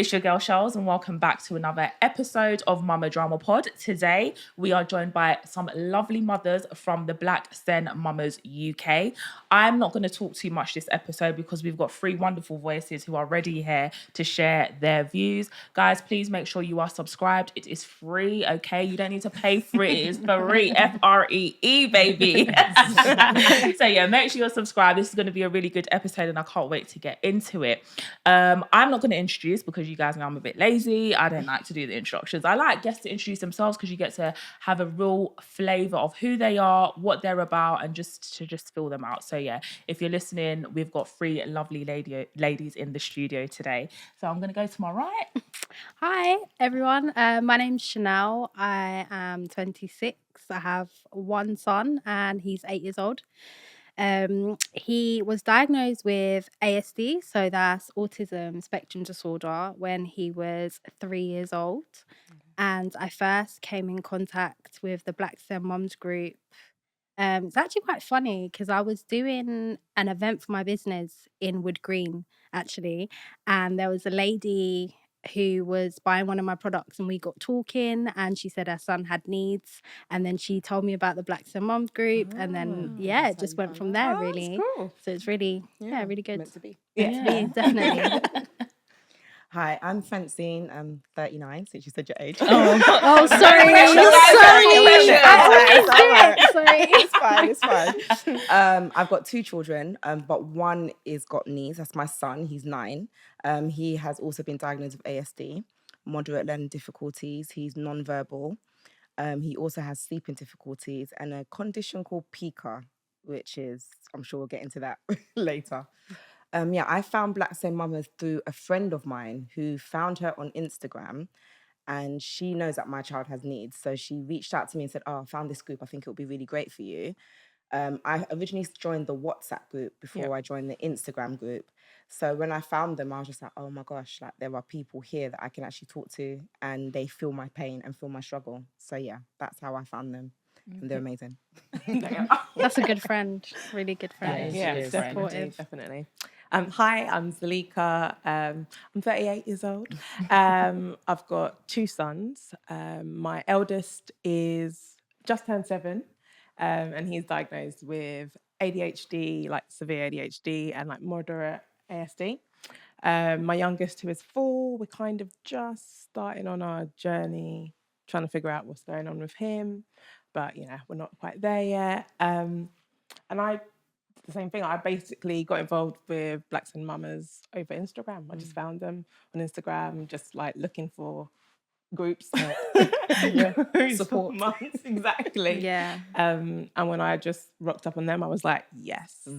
It's your girl Charles, and welcome back to another episode of Mama Drama Pod. Today, we are joined by some lovely mothers from the Black SEN Mamas UK. I'm not going to talk too much this episode because we've got three wonderful voices who are ready here to share their views. Guys, please make sure you are subscribed. It is free, okay? You don't need to pay for it. It's free, F-R-E-E, baby. So yeah, make sure you're subscribed. This is going to be a really good episode, and I can't wait to get into it. I'm not going to introduce because you guys know I'm a bit lazy. I don't like to do the introductions. I like guests to introduce themselves because you get to have a real flavour of who they are, what they're about, and just fill them out. So yeah, if you're listening, we've got three lovely ladies in the studio today. So I'm going to go to my right. Hi everyone, my name's Chanel. I am 26. I have one son and he's 8 years old. He was diagnosed with ASD, so that's autism spectrum disorder, when he was 3 years old. And I first came in contact with the Black SEN Mums group. It's actually quite funny because I was doing an event for my business in Wood Green, actually, and there was a lady who was buying one of my products, and we got talking, and she said her son had needs, and then she told me about the Black SEN Mums group, and then it just went from there, really. That's cool. So it's really really good. Meant to be. Definitely. Hi, I'm Francine. I'm 39, since you said your age. Sorry. It's fine. I've got two children, but one is got needs. That's my son. He's 9. He has also been diagnosed with ASD, moderate learning difficulties. He's non-verbal. He also has sleeping difficulties and a condition called pica, which is, I'm sure we'll get into that later. I found Black SEN Mamas through a friend of mine who found her on Instagram, and she knows that my child has needs. So she reached out to me and said, I found this group. I think it would be really great for you. I originally joined the WhatsApp group before I joined the Instagram group. So when I found them, I was just like, oh my gosh, like there are people here that I can actually talk to, and they feel my pain and feel my struggle. So yeah, that's how I found them. And they're amazing. That's a good friend. Really good friend. Yeah, definitely. Hi, I'm Zalika. I'm 38 years old. I've got 2 sons. My eldest is just turned 7, and he's diagnosed with ADHD, like severe ADHD, and like moderate ASD. My youngest, who is 4, we're kind of just starting on our journey, trying to figure out what's going on with him, but we're not quite there yet. And the same thing. I basically got involved with Black SEN Mamas over Instagram. I just found them on Instagram, just like looking for groups, support mums, exactly. Yeah. And when I just rocked up on them, I was like, yes, a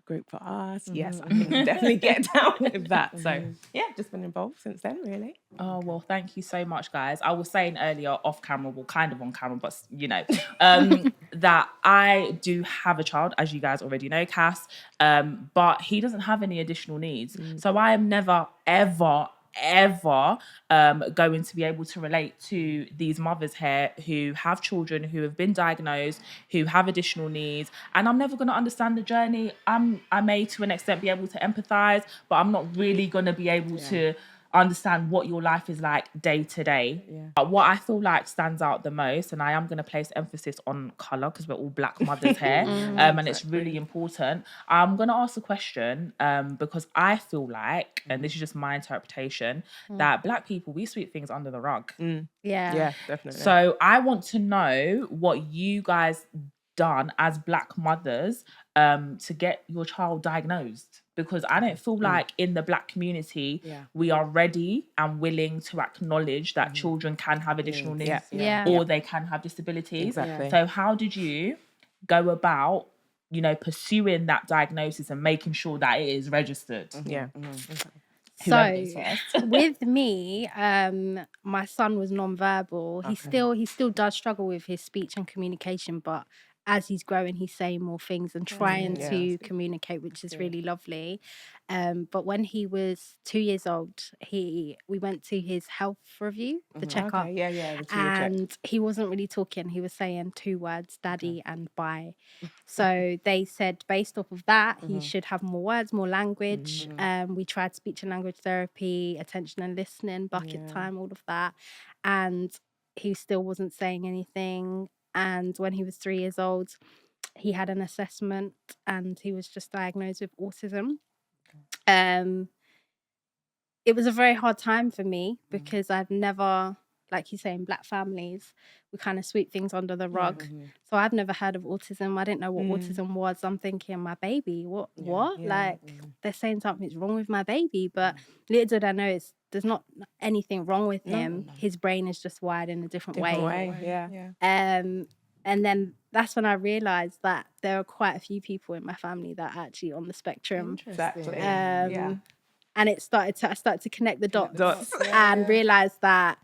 group for us. Yes, I can definitely get down with that. So yeah, just been involved since then, really. Oh, well, thank you so much, guys. I was saying earlier off camera, well, kind of on camera, but that I do have a child, as you guys already know, Cass, but he doesn't have any additional needs. So I am never, ever going to be able to relate to these mothers here who have children who have been diagnosed, who have additional needs, and I'm never going to understand the journey. I may to an extent be able to empathize, but I'm not really going to be able to understand what your life is like day to day. But what I feel like stands out the most, and I am going to place emphasis on colour because we're all black mothers here, and it's really important. I'm going to ask a question because I feel like, and this is just my interpretation, that black people, we sweep things under the rug. Yeah, definitely. So I want to know what you guys done as black mothers to get your child diagnosed, because I don't feel like in the black community we are ready and willing to acknowledge that children can have additional needs or they can have disabilities. Exactly. So how did you go about pursuing that diagnosis and making sure that it is registered? So with me, my son was non-verbal. He still does struggle with his speech and communication, but as he's growing, he's saying more things and trying Yeah. to communicate, which is good. really lovely. But when he was 2 years old, we went to his health review, the checkup, Okay, yeah, the 2-year check. and he wasn't really talking. He was saying 2 words, daddy and bye. So they said based off of that, he should have more words, more language. We tried speech and language therapy, attention and listening, bucket time, all of that. And he still wasn't saying anything. And when he was 3 years old, he had an assessment and he was just diagnosed with autism. It was a very hard time for me because I've never, like you say, in Black families, we kind of sweep things under the rug. So I've never heard of autism. I didn't know what autism was. I'm thinking, my baby, what? Like, they're saying something's wrong with my baby. But little did I know there's not anything wrong with him. His brain is just wired in a different way. Yeah. And then that's when I realised that there are quite a few people in my family that are actually on the spectrum. Exactly. And I started to connect the dots and realize that,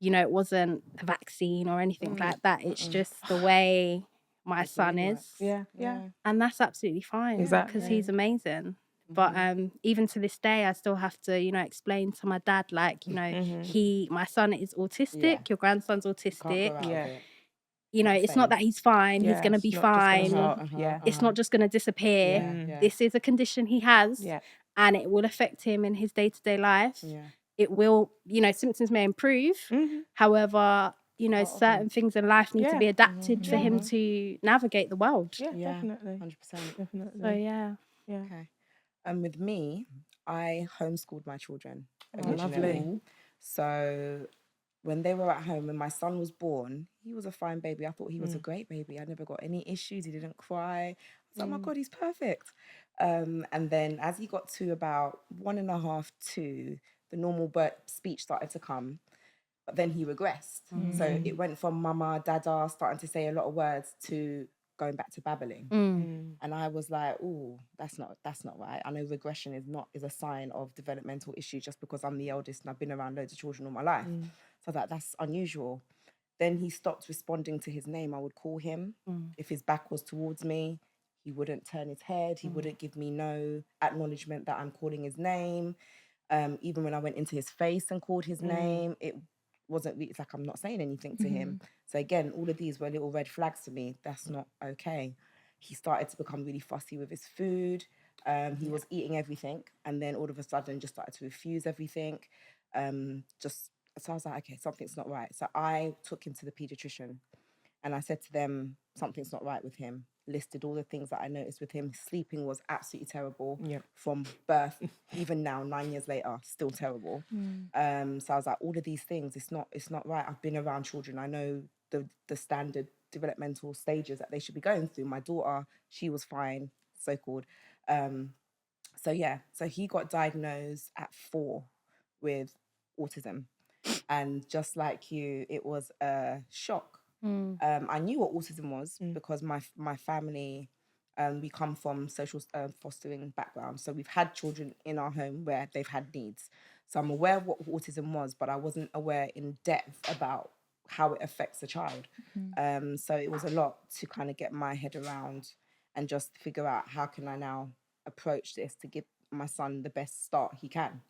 you know, it wasn't a vaccine or anything like that. It's just the way my son is. Yeah. And that's absolutely fine because he's amazing. But even to this day, I still have to, you know, explain to my dad, like, you know, my son is autistic, your grandson's autistic. You know, it's not that he's fine, he's going to be fine. It's not just going to disappear. This is a condition he has. And it will affect him in his day-to-day life. It will, you know, symptoms may improve. However, you know, certain things in life need to be adapted for him to navigate the world. Definitely. 100%. Definitely. So, yeah. Okay. With me, I homeschooled my children Lovely. originally. So when they were at home, when my son was born, he was a fine baby. I thought he was a great baby. I never got any issues. He didn't cry. I was like, oh my God, he's perfect. And then as he got to about 1.5, 2, the normal speech started to come. But then he regressed. So it went from mama, dada, starting to say a lot of words to going back to babbling. And I was like, oh, that's not right. I know regression is a sign of developmental issues just because I'm the eldest and I've been around loads of children all my life. So that's unusual. Then he stopped responding to his name. I would call him. If his back was towards me, he wouldn't turn his head. He wouldn't give me no acknowledgement that I'm calling his name. Even when I went into his face and called his name, it wasn't really, it's like I'm not saying anything to him. So again, all of these were little red flags to me. That's not okay. He started to become really fussy with his food. He was eating everything and then all of a sudden just started to refuse everything. So I was like, okay, something's not right. So I took him to the paediatrician and I said to them, something's not right with him. Listed all the things that I noticed with him. Sleeping was absolutely terrible from birth. Even now, 9 years later, still terrible. So I was like, all of these things, it's not right. I've been around children. I know the standard developmental stages that they should be going through. My daughter, she was fine, so-called. So he got diagnosed at 4 with autism. And just like you, it was a shock. I knew what autism was because my family, we come from social fostering background. So we've had children in our home where they've had needs. So I'm aware of what autism was, but I wasn't aware in depth about how it affects a child. So it was a lot to kind of get my head around and just figure out how can I now approach this to give my son the best start he can.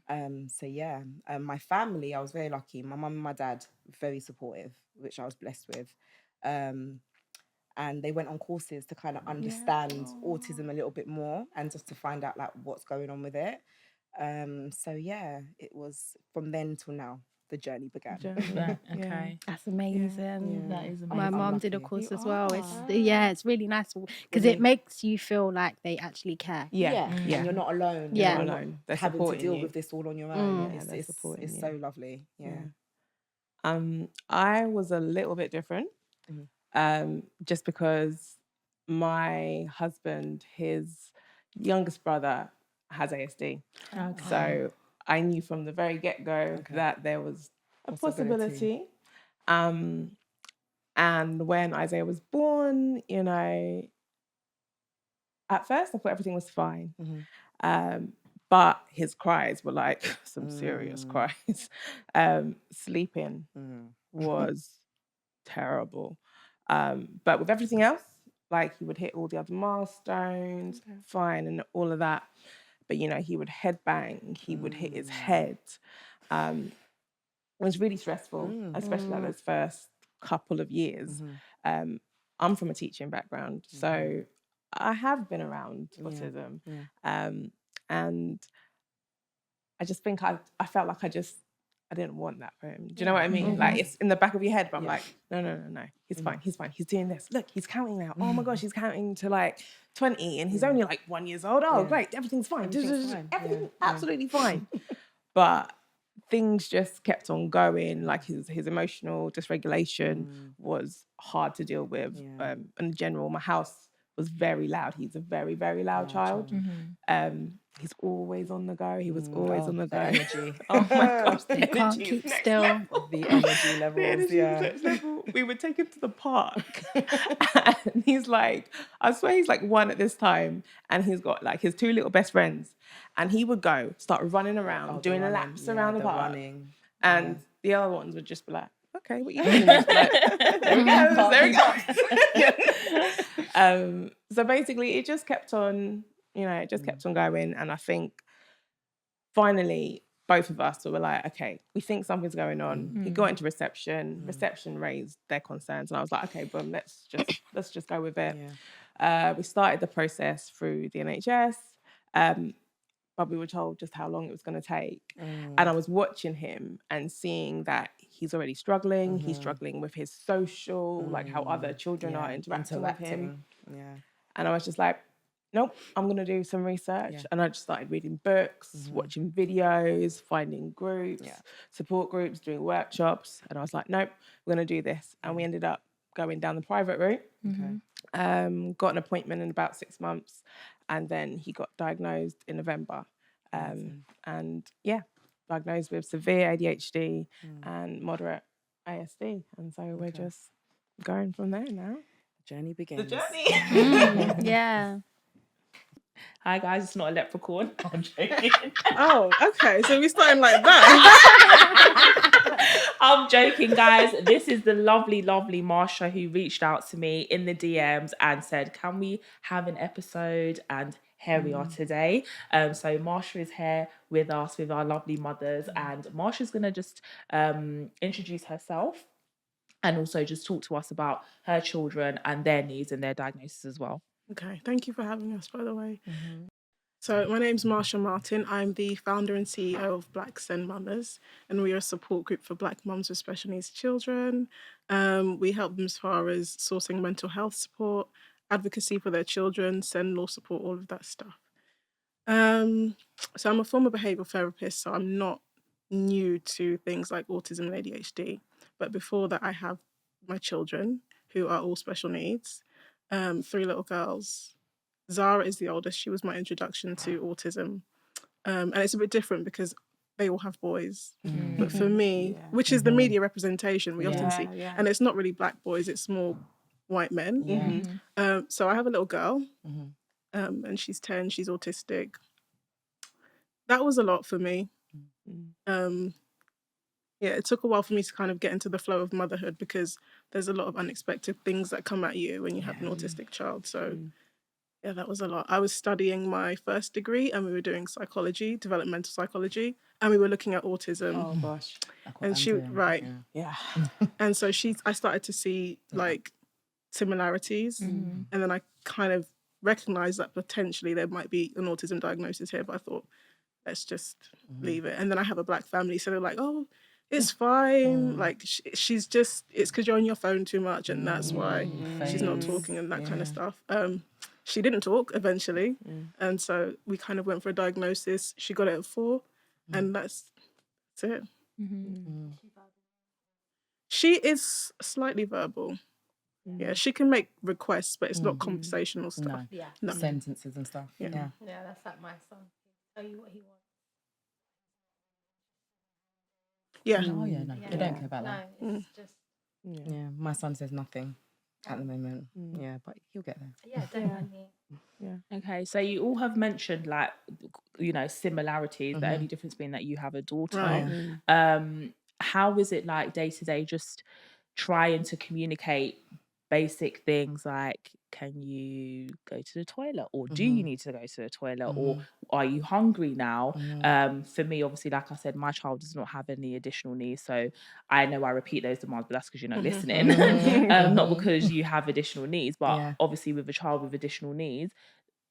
My family, I was very lucky. My mum and my dad, very supportive, which I was blessed with. And they went on courses to kind of understand autism a little bit more and just to find out like what's going on with it. It was from then till now the journey began. Okay. That's amazing. That is amazing. My mom did a course as well. It's really nice because it makes you feel like they actually care. And you're not alone. Yeah. You're not alone. They're having to supporting deal you. with this all on your own. they're supporting It's you. so lovely. I was a little bit different, just because my husband, his youngest brother, has ASD. So I knew from the very get-go that there was a possibility. And when Isaiah was born, you know, at first I thought everything was fine. But his cries were like some serious cries. Sleeping was terrible. But with everything else, like he would hit all the other milestones, fine, and all of that. But, you know, he would headbang, he would hit his head. It was really stressful, especially like those first couple of years. I'm from a teaching background, so I have been around autism. And I just think I felt like I didn't want that for him. Do you know what I mean? Like, it's in the back of your head, but I'm like, no. He's fine. He's doing this. Look, he's counting now. Oh my gosh, he's counting to like 20 and he's only like 1 year old. Oh, great. Everything's fine. Everything's absolutely fine. But things just kept on going. Like his emotional dysregulation was hard to deal with. In general, my house was very loud. He's a very, very loud child. He's always on the go. He was always on the go. Energy. Oh my gosh, the You can't energy is keep next still. level. The energy levels. The energy is next level. We would take him to the park, and he's like, I swear he's like 1 at this time, and he's got like his 2 little best friends, and he would go start running around, doing laps around the park, and the other ones would just be like, okay, what are you doing? Like, there he goes. So basically, it just kept on. You know, it just kept on going. And I think finally, both of us were like, okay, we think something's going on. He got into reception. Reception raised their concerns. And I was like, okay, boom, let's just go with it. We started the process through the NHS. But we were told just how long it was going to take. And I was watching him and seeing that he's already struggling. He's struggling with his social, like how other children are interacting with him. And I was just like, nope, I'm going to do some research. And I just started reading books, watching videos, finding groups, support groups, doing workshops. And I was like, nope, we're going to do this. And we ended up going down the private route. Got an appointment in about 6 months. And then he got diagnosed in November. And diagnosed with severe ADHD and moderate ASD. And so we're just going from there now. The journey begins. The journey. Yeah. Hi guys, it's not a leprechaun. I'm joking. Oh, okay. So we're starting like that. I'm joking, guys. This is the lovely, lovely Marsha who reached out to me in the DMs and said, can we have an episode? And here we are today. So Marsha is here with us, with our lovely mothers. And Marsha's going to just introduce herself and also just talk to us about her children and their needs and their diagnosis as well. Okay. Thank you for having us, by the way. So my name's Marsha Martin. I'm the founder and CEO of Black SEN Mamas, and we are a support group for Black mums with special needs children. We help them as far as sourcing mental health support, advocacy for their children, SEN law support, all of that stuff. So I'm a former behavioural therapist, so I'm not new to things like autism and ADHD. But before that, I have my children who are all special needs, 3 little girls. Zara is the oldest. She was my introduction to autism. And it's a bit different because they all have boys. But for me, which is the media representation we often see, and it's not really Black boys, it's more white men. So I have a little girl, and she's 10, she's autistic. That was a lot for me. It took a while for me to kind of get into the flow of motherhood because there's a lot of unexpected things that come at you when you have an autistic child. So yeah, that was a lot. I was studying my first degree and we were doing psychology, developmental psychology, and we were looking at autism. Oh gosh. And and so I started to see like similarities, and then I kind of recognized that potentially there might be an autism diagnosis here, but I thought, let's just leave it. And then I have a Black family, so they're like, oh, it's fine. Like she's just, it's because you're on your phone too much, and that's why she's not talking and that kind of stuff. She didn't talk eventually, and so we kind of went for a diagnosis. She got it at 4, and that's it. She is slightly verbal. Yeah, she can make requests, but it's not conversational stuff. No. Sentences and stuff. Yeah, that's like my son. Tell you what he wants. Yeah. Oh yeah, no, they don't care about that. No, it's just... Yeah, my son says nothing at the moment. Yeah, but he'll get there. Yeah, definitely. Okay, so you all have mentioned like, you know, similarities, the only difference being that you have a daughter. Right. How is it like day to day just trying to communicate basic things like, can you go to the toilet, or do you need to go to the toilet, or are you hungry now? For me, obviously, like I said, my child does not have any additional needs, so I know I repeat those demands, but that's because you're not listening. Not because you have additional needs, but obviously with a child with additional needs,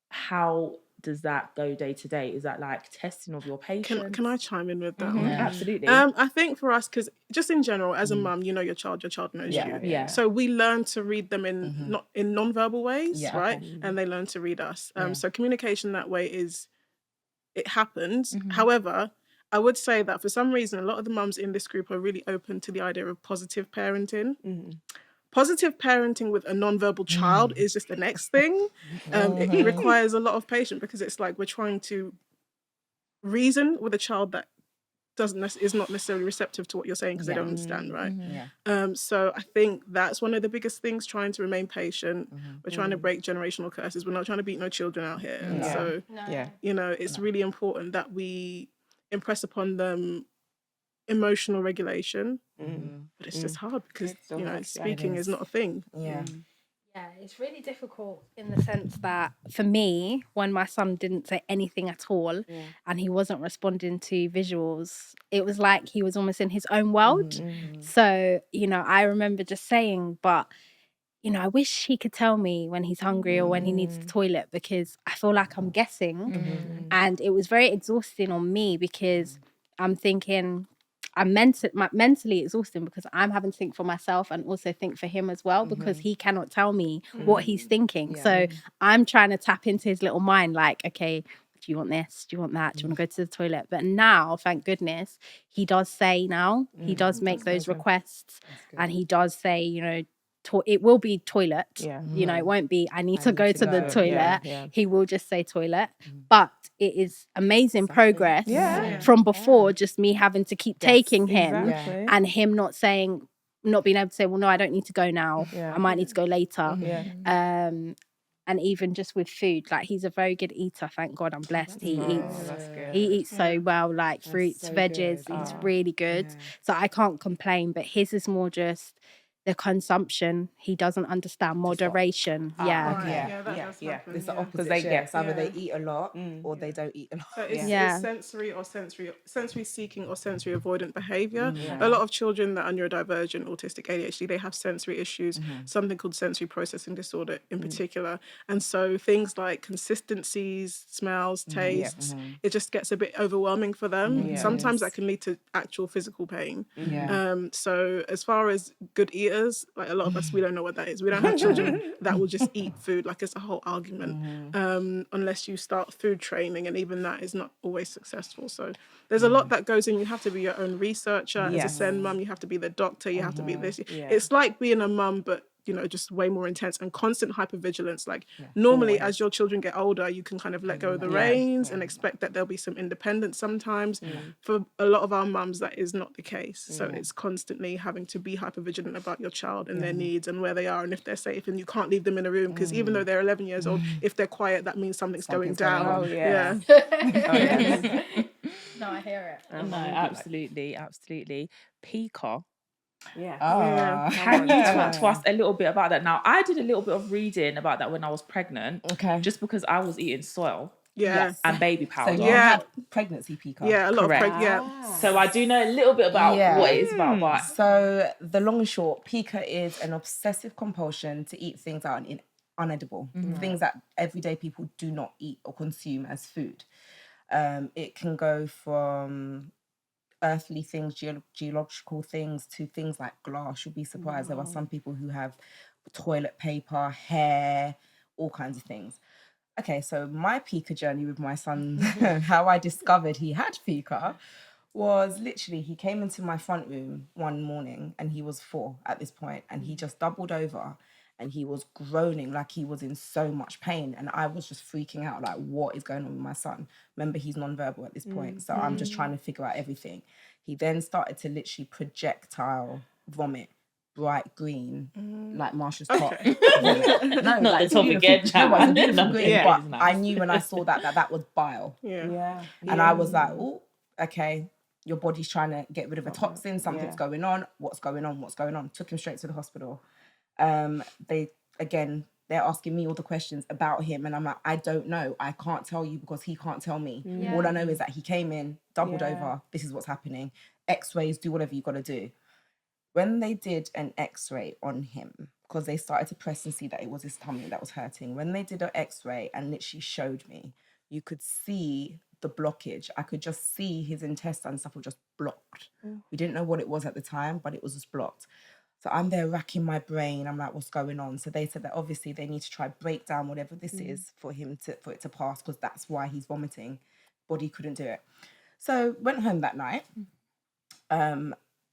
how does that go day to day? Is that like testing of your patience? Can I chime in with that one? Absolutely. I think for us, because just in general, as a mum, you know your child knows you. Yeah. So we learn to read them in not in non-verbal ways, right? Okay. And they learn to read us. So communication that way it happens. However, I would say that for some reason, a lot of the mums in this group are really open to the idea of positive parenting. Positive parenting with a non-verbal child is just the next thing. It requires a lot of patience, because it's like we're trying to reason with a child that is not necessarily receptive to what you're saying because they don't understand, right? So I think that's one of the biggest things, trying to remain patient. We're trying to break generational curses. We're not trying to beat no children out here. And so, you know, it's really important that we impress upon them emotional regulation. But it's just hard because, you know, speaking is not a thing. Yeah, it's really difficult in the sense that for me, when my son didn't say anything at all and he wasn't responding to visuals, it was like he was almost in his own world. So, you know, I remember just saying, but, you know, I wish he could tell me when he's hungry or when he needs the toilet, because I feel like I'm guessing. And it was very exhausting on me, because I'm thinking, I'm mentally exhausting, because I'm having to think for myself and also think for him as well, because he cannot tell me what he's thinking. So I'm trying to tap into his little mind, like, okay, do you want this? Do you want that? Do you want to go to the toilet? But now, thank goodness, he does say now. He does make those requests, and he does say, you know, it will be toilet. You know, it won't be I need to go to the toilet. He will just say toilet. But it is amazing progress from before, just me having to keep taking him and him not being able to say, well, no, I don't need to go now. I might need to go later. And even just with food, like, he's a very good eater. Thank God, I'm blessed. He eats so well, like fruits, veggies. He's really good. So I can't complain. But his is more just the consumption. He doesn't understand moderation. That's It's the opposite. Either they eat a lot or they don't eat a lot. So it's sensory seeking or sensory avoidant behavior. A lot of children that are neurodivergent, autistic, ADHD, they have sensory issues, something called sensory processing disorder in particular. And so things like consistencies, smells, tastes, it just gets a bit overwhelming for them. Sometimes that can lead to actual physical pain. So as far as good eaters, like a lot of us, we don't know what that is. We don't have children that will just eat food. Like, it's a whole argument, unless you start food training, and even that is not always successful. So there's a lot that goes in. You have to be your own researcher. As a SEN mum, you have to be the doctor, you have to be this. It's like being a mum, but, you know, just way more intense, and constant hypervigilance. Like, normally as your children get older, you can kind of let go of the reins and expect that there'll be some independence sometimes. For a lot of our mums, that is not the case. So it's constantly having to be hypervigilant about your child and their needs and where they are and if they're safe, and you can't leave them in a room, because even though they're 11 years old, if they're quiet, that means something's going down. No, I hear it. No, absolutely. Pika. Can you talk to us a little bit about that? Now, I did a little bit of reading about that when I was pregnant. Just because I was eating soil and baby powder. So you had pregnancy pica. A lot of So I do know a little bit about what it's about. But so the long and short, pica is an obsessive compulsion to eat things that are unedible, things that everyday people do not eat or consume as food. It can go from earthly things, geological things, to things like glass. You'll be surprised. There are some people who have toilet paper, hair, all kinds of things. Okay, so my pica journey with my son, how I discovered he had pica, was literally, he came into my front room one morning, and he was 4 at this point, and he just doubled over and he was groaning like he was in so much pain, and I was just freaking out, like, what is going on with my son? Remember, he's nonverbal at this point, so I'm just trying to figure out everything. He then started to literally projectile vomit, bright green, like Marsha's top. Vomit. No, not like, the top again, no, beautiful green, but I knew when I saw that was bile. And I was like, oh, okay, your body's trying to get rid of a toxin, something's going on, what's going on? Took him straight to the hospital. They again, they're asking me all the questions about him, and I'm like, I don't know. I can't tell you because he can't tell me. Yeah. All I know is that he came in, doubled Yeah. over. This is what's happening. X-rays, do whatever you got to do. When they did an X-ray on him, because they started to press and see that it was his tummy that was hurting. When they did an X-ray and literally showed me, you could see the blockage. I could just see his intestine and stuff were just blocked. We didn't know what it was at the time, but it was just blocked. So I'm there racking my brain. I'm like, what's going on? So they said that obviously they need to try break down whatever this is for it to pass, because that's why he's vomiting. Body couldn't do it. So went home that night.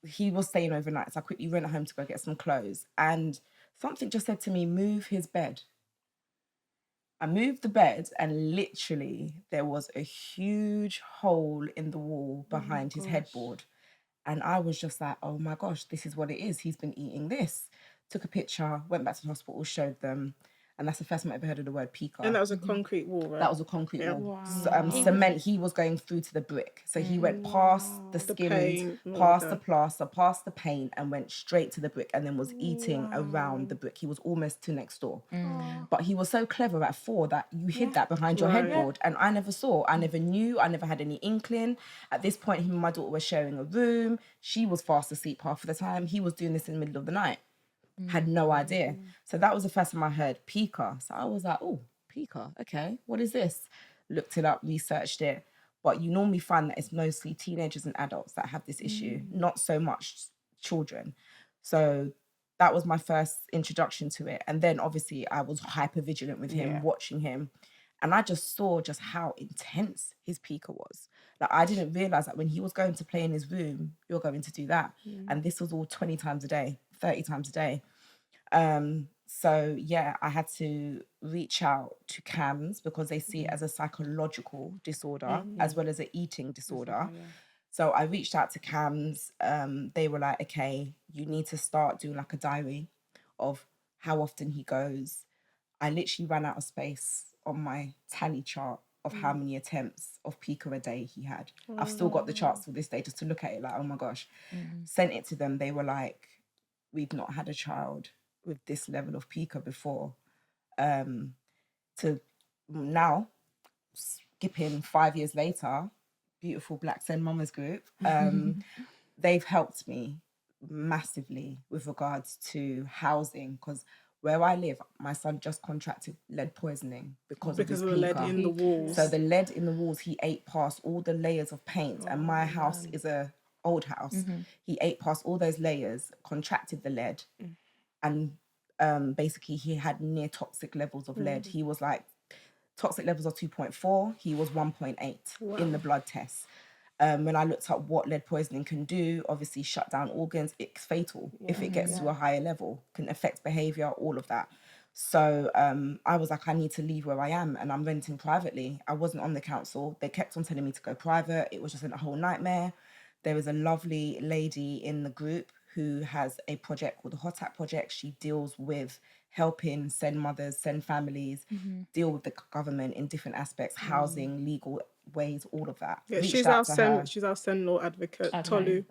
He was staying overnight, so I quickly went home to go get some clothes, and something just said to me, move his bed. I moved the bed, and literally there was a huge hole in the wall behind his headboard. And I was just like, oh my gosh, this is what it is. He's been eating this. Took a picture, went back to the hospital, showed them. And that's the first time I ever heard of the word pica. And that was a concrete wall, right? That was a concrete wall. Wow. Cement, he was going through to the brick. So he went past the skins, paint, past the plaster, past the paint, and went straight to the brick, and then was eating around the brick. He was almost to next door. But he was so clever at 4 that you hid that behind your headboard. And I never saw. I never knew. I never had any inkling. At this point, him and my daughter were sharing a room. She was fast asleep half of the time. He was doing this in the middle of the night. Had no idea. So that was the first time I heard pica. So I was like, oh, pica, okay, what is this? Looked it up, researched it. But you normally find that it's mostly teenagers and adults that have this issue, not so much children. So that was my first introduction to it. And then obviously I was hyper vigilant with him, watching him. And I just saw just how intense his pica was. Like, I didn't realise that when he was going to play in his room, you're going to do that. And this was all 20 times a day, 30 times a day. So yeah, I had to reach out to CAMS because they see it as a psychological disorder as well as an eating disorder. So I reached out to CAMS. They were like, okay, you need to start doing like a diary of how often he goes. I literally ran out of space on my tally chart of how many attempts of pica a day he had. I've still got the charts to this day just to look at it like, oh my gosh. Sent it to them. They were like, we've not had a child with this level of pica before. To now, skipping 5 years later, beautiful Black SEN Mamas group, they've helped me massively with regards to housing, because where I live, my son just contracted lead poisoning because of the his lead pica. in the walls. So the lead in the walls, he ate past all the layers of paint, and my house is a old house. He ate past all those layers, contracted the lead, and basically he had near toxic levels of lead. He was like, toxic levels are 2.4, he was 1.8 in the blood tests. When I looked up what lead poisoning can do, obviously shut down organs, it's fatal. If it gets to a higher level, can affect behaviour, all of that. So I was like, I need to leave where I am, and I'm renting privately. I wasn't on the council. They kept on telling me to go private. It was just a whole nightmare. There was a lovely lady in the group who has a project called the Hot Tap Project. She deals with helping SEN mothers, SEN families, deal with the government in different aspects, housing, legal ways, all of that. Yeah, she's our SEN law advocate, Okay.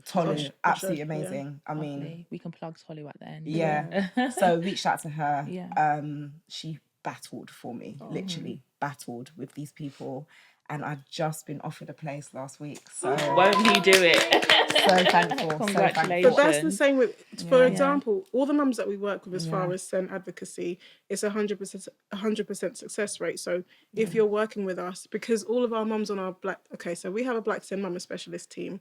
Tolu. Absolutely amazing. I mean, Lovely. We can plug Tolu at the end. yeah. So reached out to her. Yeah. She battled for me, literally battled with these people. And I've just been offered a place last week. So Won't he do it? so thankful. Congratulations. But that's the same with, for example, all the mums that we work with as far as SEN advocacy, it's 100% success rate. So if you're working with us, because all of our mums on our so we have a Black SEN Mama specialist team.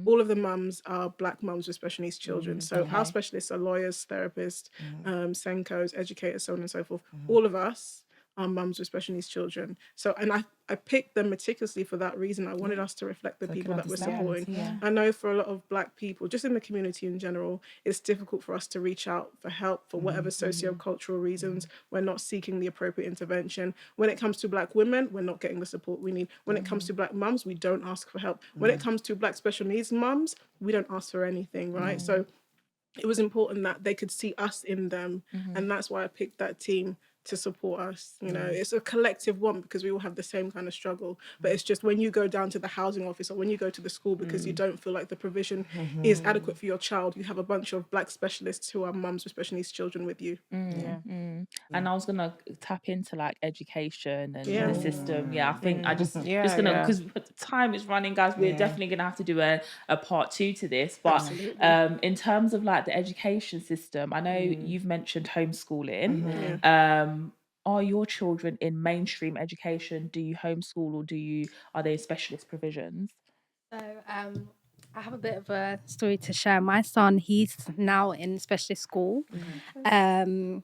All of the mums are Black mums with special needs children. So our specialists are lawyers, therapists, SENCOs, educators, so on and so forth. All of us are mums with special needs children. So, and I picked them meticulously for that reason. I wanted us to reflect the people that we're supporting. I know for a lot of Black people, just in the community in general, it's difficult for us to reach out for help for whatever socio-cultural reasons. We're not seeking the appropriate intervention. When it comes to Black women, we're not getting the support we need. When it comes to Black mums, we don't ask for help. When it comes to Black special needs mums, we don't ask for anything, right? So it was important that they could see us in them. And that's why I picked that team to support us. You know, it's a collective want because we all have the same kind of struggle. But it's just when you go down to the housing office or when you go to the school because you don't feel like the provision is adequate for your child, you have a bunch of Black specialists who are mums with special needs children with you. And I was gonna tap into like education and Yeah. the system. I think I just Yeah, just gonna, yeah. because time is running, guys. We're definitely gonna have to do a part 2 to this. But Absolutely. in terms of like the education system, I know you've mentioned homeschooling. Are your children in mainstream education? Do you homeschool or are they specialist provisions? So I have a bit of a story to share. My son, he's now in specialist school. I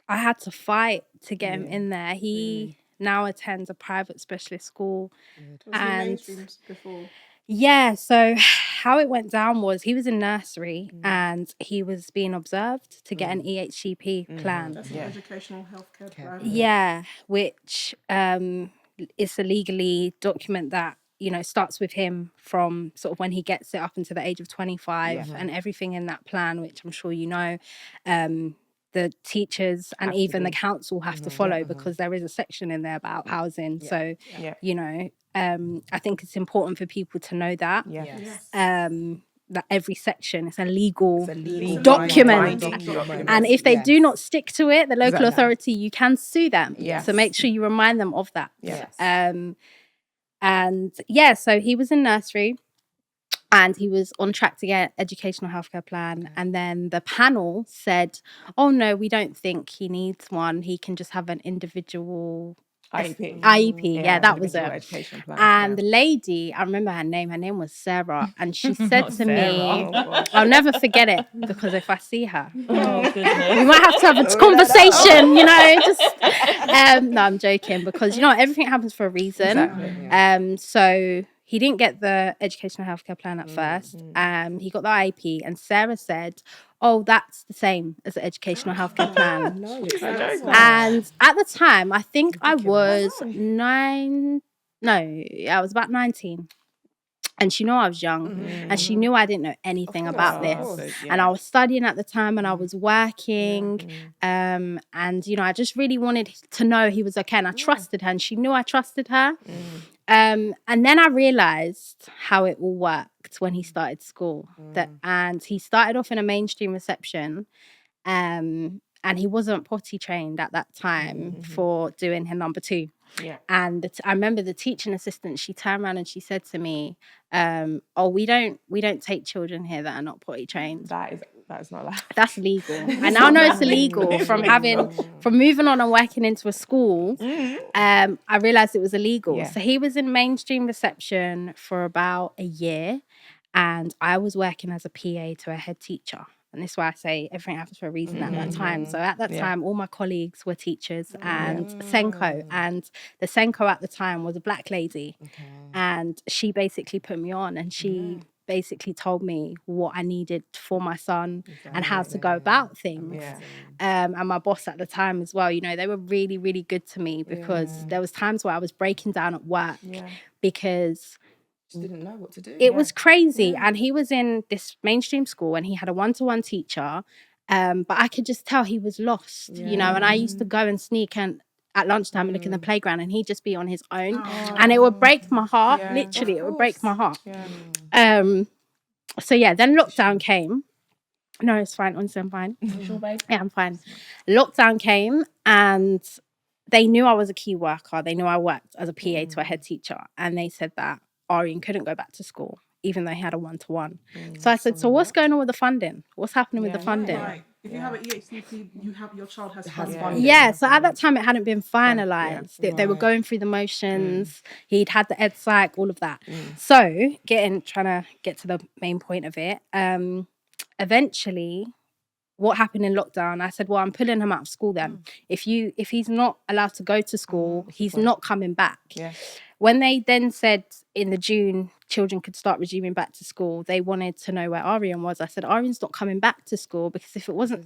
had to fight to get him in there. He now attends a private specialist school. Was he And mainstreams before? yeah, so how it went down was he was in nursery and he was being observed to get an EHCP plan. That's an educational healthcare plan. Yeah, which is a legally document that, you know, starts with him from sort of when he gets it up until the age of 25 and everything in that plan, which I'm sure you know, the teachers and even the council have to follow because there is a section in there about housing. So, you know, I think it's important for people to know that. Yes. That every section is a legal document. and if they do not stick to it, the local authority, you can sue them. So make sure you remind them of that. And yeah, so he was in nursery and he was on track to get educational healthcare plan. And then the panel said, oh no, we don't think he needs one. He can just have an individual IEP. Yeah, that was it. Education plan. And the lady, I remember her name was Sarah, and she said to me, Oh, I'll never forget it because if I see her, Oh goodness. we might have to have a conversation, you know, just no, I'm joking, because you know everything happens for a reason. Exactly. So he didn't get the educational healthcare plan at first. He got the IEP, and Sarah said, oh, that's the same as the educational healthcare plan. And at the time, I think I was I was about 19. And she knew I was young, and she knew I didn't know anything about this. And I was studying at the time, and I was working. And, you know, I just really wanted to know he was okay. And I trusted her, and she knew I trusted her. And then I realized how it all worked when he started school. And he started off in a mainstream reception. And he wasn't potty trained at that time for doing her number 2. And I remember the teaching assistant, she turned around and she said to me, oh, we don't take children here that are not potty trained. That is not allowed. That's illegal. I now know it's illegal from moving on and working into a school. I realized it was illegal. So he was in mainstream reception for about a year, and I was working as a PA to a head teacher. And this is why I say everything happens for a reason at that time. So at that time, all my colleagues were teachers and Senko. And the Senko at the time was a Black lady. And she basically put me on, and she basically told me what I needed for my son and how to go about things. And my boss at the time as well, you know, they were really, really good to me because there was times where I was breaking down at work because didn't know what to do. It was crazy. And he was in this mainstream school and he had a one-to-one teacher. But I could just tell he was lost, you know, and I used to go and sneak and at lunchtime and look in the playground, and he'd just be on his own. And it would break my heart. Literally, it would break my heart. So yeah, then lockdown came. No, it's fine. Honestly, I'm fine. Yeah, I'm fine. Lockdown came, and they knew I was a key worker. They knew I worked as a PA to a head teacher, and they said that Arian couldn't go back to school, even though he had a one-to-one. So I said, so what's going on with the funding? What's happening with the funding? Right. If you have an EHCP, your child has funding. Yeah, so at that time it hadn't been finalised. They were going through the motions. He'd had the ed psych, all of that. So trying to get to the main point of it. Eventually, what happened in lockdown? I said, well, I'm pulling him out of school then. If he's not allowed to go to school, he's not coming back. When they then said in the June children could start resuming back to school, they wanted to know where Arian was. I said, Arian's not coming back to school, because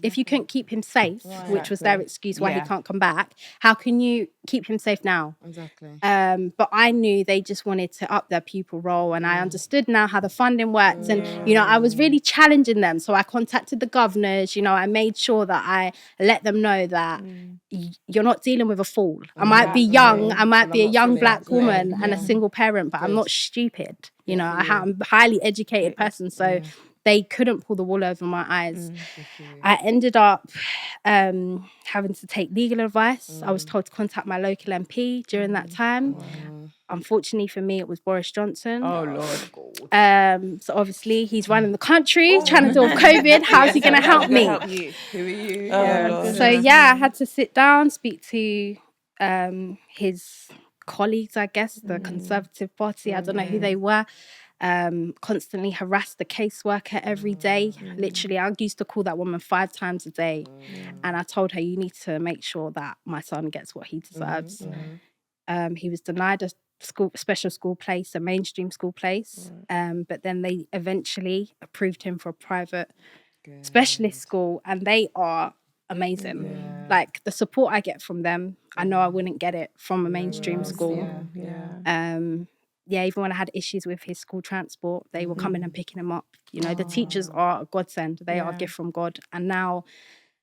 if you couldn't keep him safe, which was their excuse why he can't come back, how can you keep him safe now? Exactly. But I knew they just wanted to up their pupil roll, and I understood now how the funding worked. And, you know, I was really challenging them. So I contacted the governors, you know, I made sure that I let them know that you're not dealing with a fool. I might be young, I might be a young black woman and a single parent, but I'm not stupid. You know, I'm a highly educated person. So they couldn't pull the wool over my eyes. I ended up having to take legal advice. I was told to contact my local MP during that time. Unfortunately for me, it was Boris Johnson. Oh, Lord. So obviously he's running the country, trying to deal with COVID. How's he going to help me? Who are you? So I had to sit down, speak to his colleagues, I guess, the Conservative Party. I don't know who they were. Constantly harassed the caseworker every day. Literally, I used to call that woman 5 times a day. And I told her, you need to make sure that my son gets what he deserves. He was denied a special school place, a mainstream school place. But then they eventually approved him for a private specialist school, and they are amazing. Like, the support I get from them, I know I wouldn't get it from a mainstream school. Even when I had issues with his school transport, they were coming and picking him up. You know, the teachers are a godsend. They are a gift from God. And now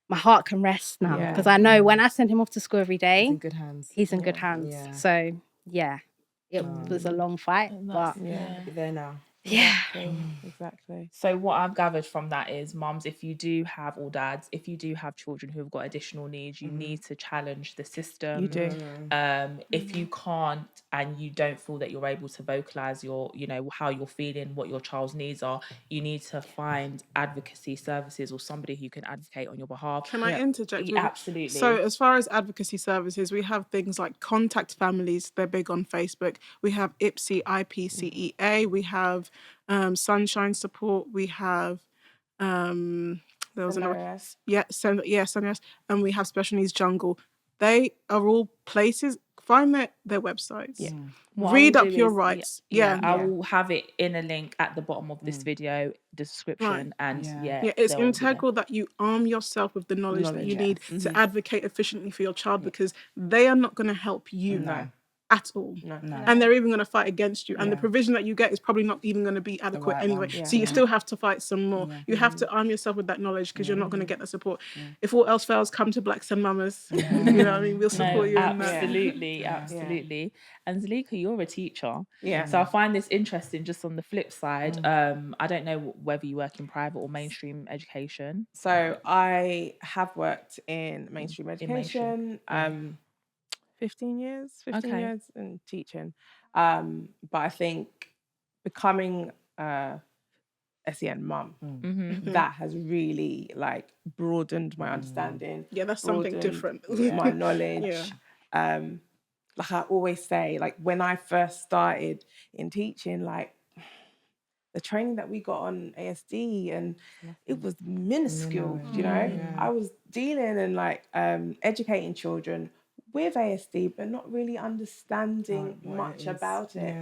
my heart can rest now, because I know when I send him off to school every day, He's in good hands. He's in good hands. So, it was a long fight, but You're there now. Exactly. So what I've gathered from that is, mums, if you do have, or dads, if you do have children who have got additional needs, you need to challenge the system. You do. If you can't, and you don't feel that you're able to vocalize your, you know, how you're feeling, what your child's needs are, you need to find advocacy services or somebody who can advocate on your behalf. Can I interject? Absolutely. So as far as advocacy services, we have things like Contact Families. They're big on Facebook. We have IPSEA, IPCEA. We have Sunshine Support. We have there was another Sunrise, and we have Special Needs Jungle. They are all places. Find their websites. Read up your rights. I will have it in a link at the bottom of this video description. And it's integral that you arm yourself with the knowledge that you need to advocate efficiently for your child, because they are not going to help you at all. And they're even going to fight against you. And the provision that you get is probably not even going to be adequate anyway. So you still have to fight some more. You have to arm yourself with that knowledge, because you're not going to get the support. If all else fails, come to Black SEN Mamas. You know what I mean? We'll support you in that. Absolutely. And Zalika, you're a teacher. So I find this interesting just on the flip side. I don't know whether you work in private or mainstream education. So I have worked in mainstream education. 15 years in teaching. But I think becoming a SEN mum, that has really like broadened my understanding. Yeah, that's something different. My knowledge. Like I always say, like when I first started in teaching, like the training that we got on ASD, and it was minuscule, you know? I was dealing and like educating children with ASD, but not really understanding much about it.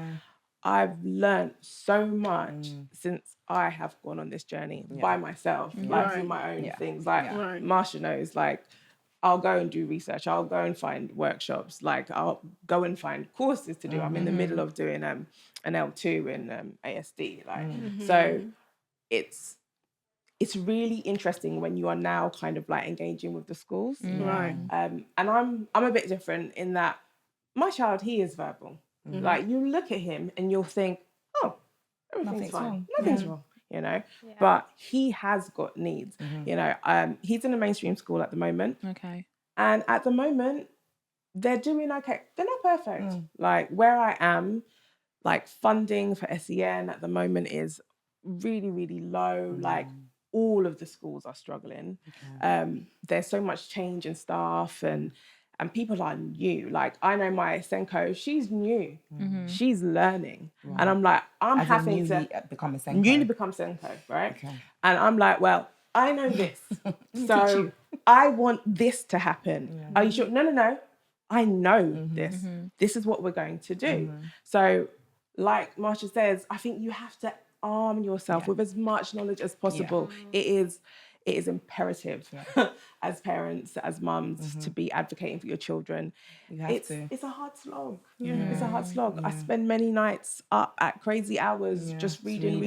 I've learned so much since I have gone on this journey by myself, like through my own things. Like Marsha knows, like I'll go and do research. I'll go and find workshops. Like I'll go and find courses to do. I'm in the middle of doing an L2 in ASD. Like so, it's really interesting when you are now kind of like engaging with the schools. And I'm a bit different in that my child, he is verbal. Like you look at him and you'll think, oh, everything's fine. Nothing's wrong, you know? But he has got needs, you know? He's in a mainstream school at the moment. Okay. And at the moment, they're doing okay. They're not perfect. Like where I am, like funding for SEN at the moment is really, really low. Like all of the schools are struggling. There's so much change in staff and people are new. Like I know my Senko, she's new. She's learning. And I'm like, I'm having to become a Senko. Newly become Senko, right? And I'm like, well, I know this. So I want this to happen. Are you sure? No. I know this. This is what we're going to do. So like Marsha says, I think you have to arm yourself with as much knowledge as possible. It is imperative as parents, as mums, to be advocating for your children. It's a hard slog. It's a hard slog. I spend many nights up at crazy hours just reading,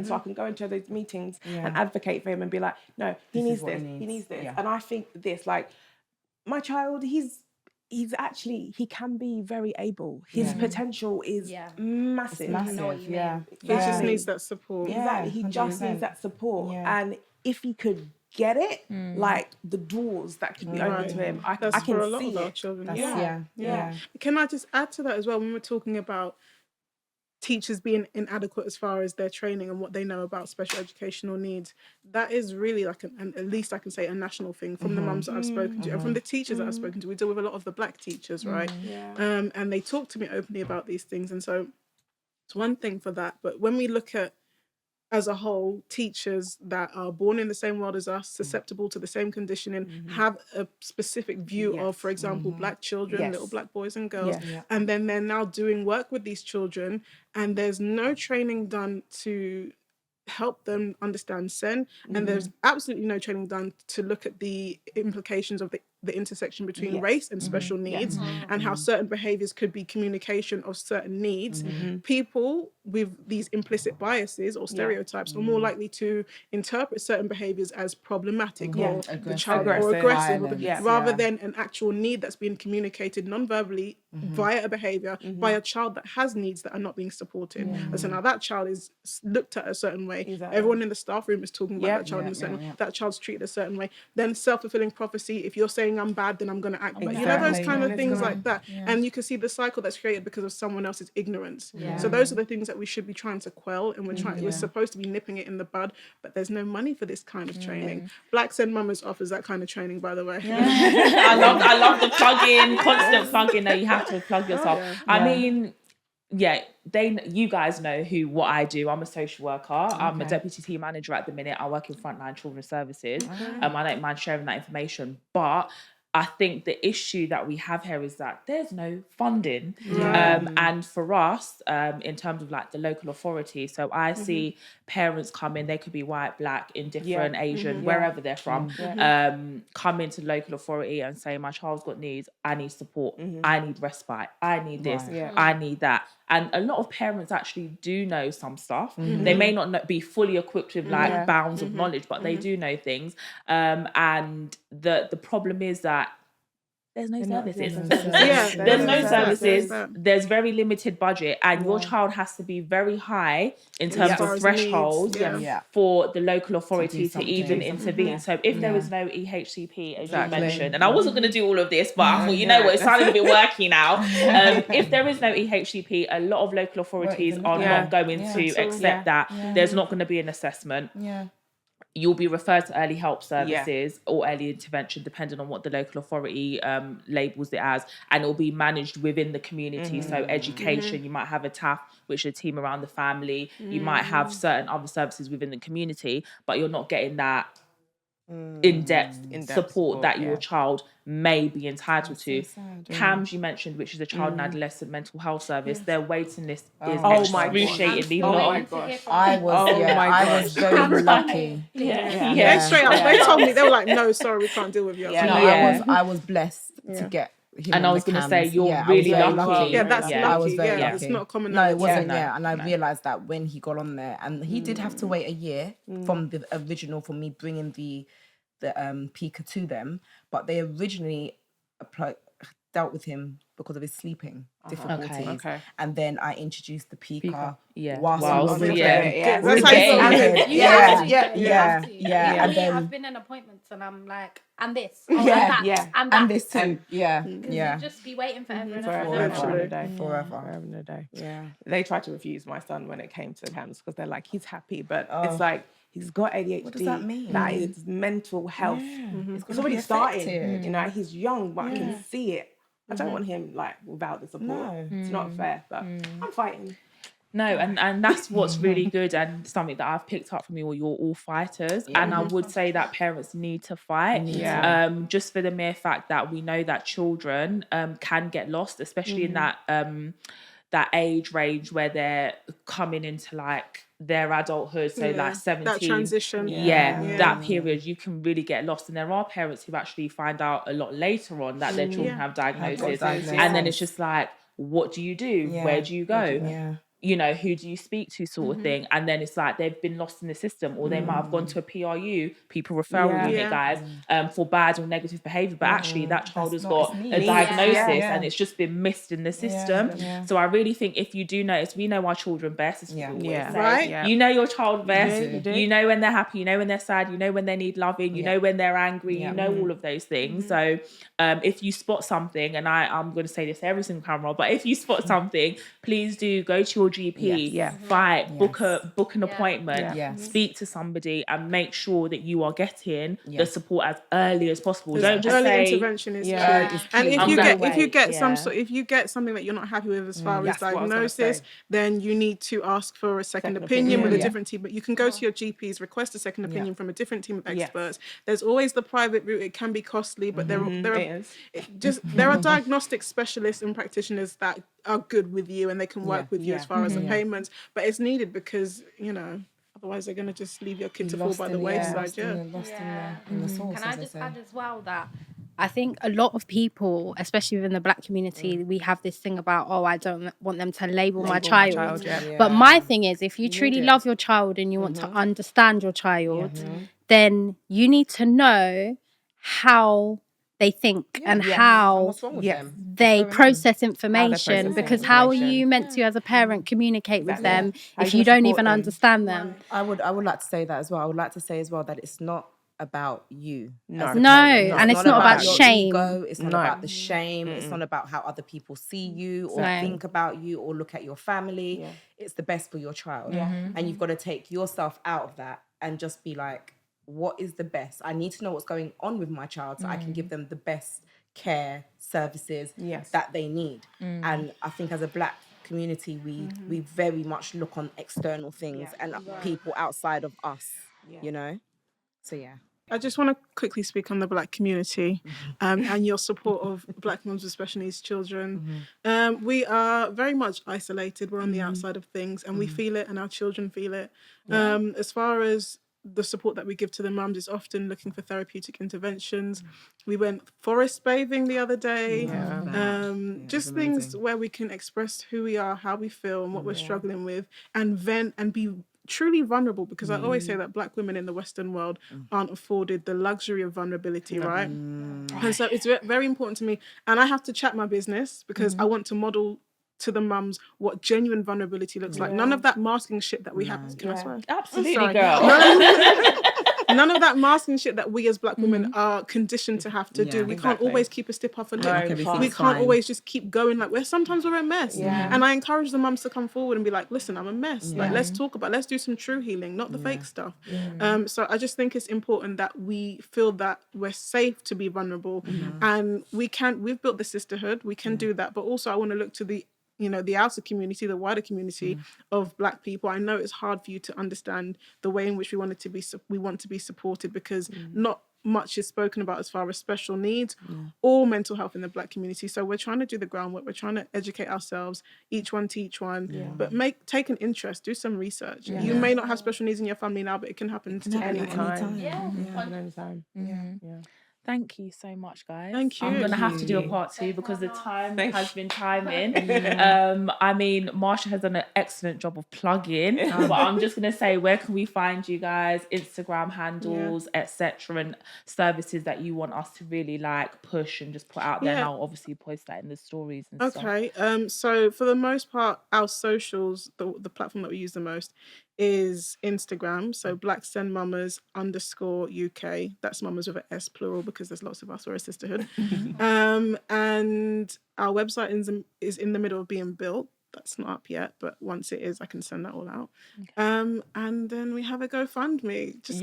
so I can go into those meetings and advocate for him and be like, no, he needs this. And I think this, like, my child, he can be very able. His potential is massive. I know what you mean. He just needs that support. Exactly. He just needs that support. And if he could get it, like the doors that could be open to him, I That's can for a lot see of our it. children. Yeah. Can I just add to that as well, when we're talking about teachers being inadequate as far as their training and what they know about special educational needs, that is really like at least I can say a national thing from the mums that I've spoken to and from the teachers that I've spoken to. We deal with a lot of the Black teachers, right? And they talk to me openly about these things, and so it's one thing for that. But when we look at, as a whole, teachers that are born in the same world as us, susceptible to the same conditioning, have a specific view of, for example, Black children, little Black boys and girls, and then they're now doing work with these children, and there's no training done to help them understand SEN, and there's absolutely no training done to look at the implications of the intersection between race and special needs, and how certain behaviours could be communication of certain needs. People with these implicit biases or stereotypes are more likely to interpret certain behaviours as problematic or the child or aggressive, rather than an actual need that's being communicated non-verbally via a behaviour by a child that has needs that are not being supported. And so now that child is looked at a certain way. Everyone in the staff room is talking about that child in a certain way. That child's treated a certain way. Then self-fulfilling prophecy, if you're saying I'm bad, then I'm going to act bad. You know, those kind of things like that. And you can see the cycle that's created because of someone else's ignorance. So those are the things that we should be trying to quell, and we're supposed to be nipping it in the bud, but there's no money for this kind of training. Black SEN Mamas offers that kind of training, by the way. I love the plug-in, constant plug-in that you have to plug yourself. I mean, you guys know what I do. I'm a social worker. I'm a deputy team manager at the minute. I work in frontline children's services. I don't mind sharing that information, but I think the issue that we have here is that there's no funding. And for us, in terms of like the local authority, so I see parents come in, they could be white, Black, indifferent, Asian, wherever they're from, come into the local authority and say, my child's got needs, I need support, I need respite, I need this, I need that. And a lot of parents actually do know some stuff. They may not be fully equipped with like bounds of knowledge, but they do know things. And the problem is that there's no services. There's no services. There's very limited budget, and your child has to be very high in terms of thresholds for the local authority to even intervene. So if there is no EHCP, as you mentioned, and I wasn't going to do all of this, but I thought, you know what, it's sounding a bit worky now. If there is no EHCP, a lot of local authorities are not going to accept that. There's not going to be an assessment. You'll be referred to early help services or early intervention, depending on what the local authority labels it as, and it will be managed within the community. So education, you might have a TAF, which is a team around the family. You might have certain other services within the community, but you're not getting that in-depth support that your child may be entitled to. CAMS, you mentioned, which is a child and adolescent mental health service, their waiting list is excruciatingly long. I was very lucky. They straight up, they told me, they were like, no, sorry, we can't deal with you. I was blessed to get him. And I was going to say, you're really lucky. Yeah, that's lucky. I was very lucky. It's not common. No, it wasn't. And I realised that when he got on there, and he did have to wait a year from the original, from me bringing the PICA to them, but they originally dealt with him because of his sleeping difficulties. And then I introduced the PICA whilst I was with them. That's how And then I've been in appointments and I'm like, and this, and that, and this too. You just be waiting forever and a day. They tried to refuse my son when it came to CAMS because they're like, he's happy, but it's like, he's got ADHD. What does that mean? That is mental health. It's already starting. You know, he's young, but I can see it. I don't want him like without the support. No. It's not fair, but I'm fighting. No, and that's what's really good, and something that I've picked up from you. You're all fighters, and I would say that parents need to fight. Just for the mere fact that we know that children can get lost, especially in that that age range where they're coming into like their adulthood, so Yeah, like 17, that transition. that period, you can really get lost. And there are parents who actually find out a lot later on that their children have diagnoses, and then it's just like, what do you do? Where do you go? You know, who do you speak to, sort of thing. And then it's like they've been lost in the system, or they might have gone to a PRU, people referral unit, guys, for bad or negative behavior, but actually that child has got a diagnosis and it's just been missed in the system. So I really think if you do notice, we know our children best, as we always say. Right. You know your child best. You know when they're happy, you know when they're sad, you know when they need loving, you know when they're angry, you know all of those things. So if you spot something, and I'm going to say this every single camera, but if you spot something, please do go to your GP, fight, book an appointment, speak to somebody, and make sure that you are getting the support as early as possible. Don't just early say intervention is key. And if you get something that you're not happy with as far as diagnosis, then you need to ask for a second opinion with a different team. But you can go to your GPs, request a second opinion from a different team of experts. There's always the private route. It can be costly, but there are diagnostic specialists and practitioners that are good with you and they can work with you as far as the payments. But it's needed because, you know, otherwise they're going to just leave your kid to fall by the wayside. In the source, Can I just add as well that I think a lot of people, especially within the Black community, we have this thing about, I don't want them to label my child. But my thing is, if you truly love your child and you want to understand your child, then you need to know how they think and how they process information, because how are you meant to, as a parent, communicate with them if you don't even understand them? I would like to say that as well. I would like to say as well that it's not about you. No, and it's not about shame. Ego. It's not about the shame. It's not about how other people see you or think about you or look at your family. It's the best for your child. And you've got to take yourself out of that and just be like, what is the best? I need to know what's going on with my child so I can give them the best care, services that they need. And I think as a Black community, we very much look on external things and people outside of us, you know? So, I just want to quickly speak on the Black community and your support of Black mums with special needs children. We are very much isolated. We're on the outside of things and we feel it and our children feel it. As far as the support that we give to the mums is often looking for therapeutic interventions. We went forest bathing the other day. Just things where we can express who we are, how we feel and what we're struggling with, and vent and be truly vulnerable, because I always say that Black women in the Western world aren't afforded the luxury of vulnerability, right? And so it's very important to me, and I have to chat my business because I want to model to the mums what genuine vulnerability looks like. None of that masking shit that we have. Can I swear? Absolutely, girl. None of that masking shit that we as Black women are conditioned to have to do. We can't always keep a stiff upper lip. We can't always just keep going like sometimes we're a mess. And I encourage the mums to come forward and be like, listen, I'm a mess. Like, let's talk about, let's do some true healing, not the fake stuff. So I just think it's important that we feel that we're safe to be vulnerable, and we've built the sisterhood. We can do that, but also I want to look to the outer community, the wider community of Black people. I know it's hard for you to understand the way in which we want to be supported, because not much is spoken about as far as special needs or mental health in the Black community. So we're trying to do the groundwork. We're trying to educate ourselves, each one teach one, but take an interest, do some research. You may not have special needs in your family now, but it can happen to anytime. Thank you so much, guys. Thank you. I'm going to have to do a part 2 because the time has been timing. I mean, Marsha has done an excellent job of plugging, but I'm just going to say, where can we find you guys? Instagram handles, etc., and services that you want us to really like push and just put out there. And I'll obviously post that in the stories and stuff. Okay. So for the most part, our socials, the platform that we use the most is Instagram. So Black SEN Mamas _UK. That's mamas with an S plural, because there's lots of us. We're a sisterhood. And our website is in the middle of being built. That's not up yet, but once it is, I can send that all out. And then we have a GoFundMe. Just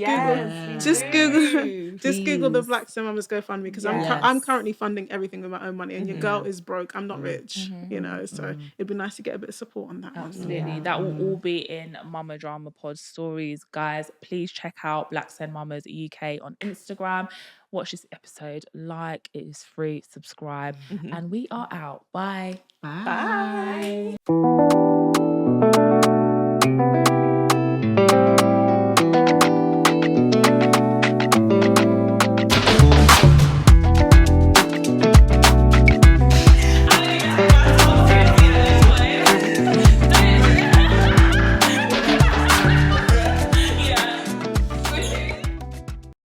Google the Black SEN Mamas GoFundMe, because I'm currently funding everything with my own money, and your girl is broke. I'm not rich, so it'd be nice to get a bit of support on that. Absolutely. That will all be in Mama Drama Pod stories. Guys, please check out Black SEN Mamas UK on Instagram. Watch this episode, like, it is free, subscribe, and we are out. Bye. Bye.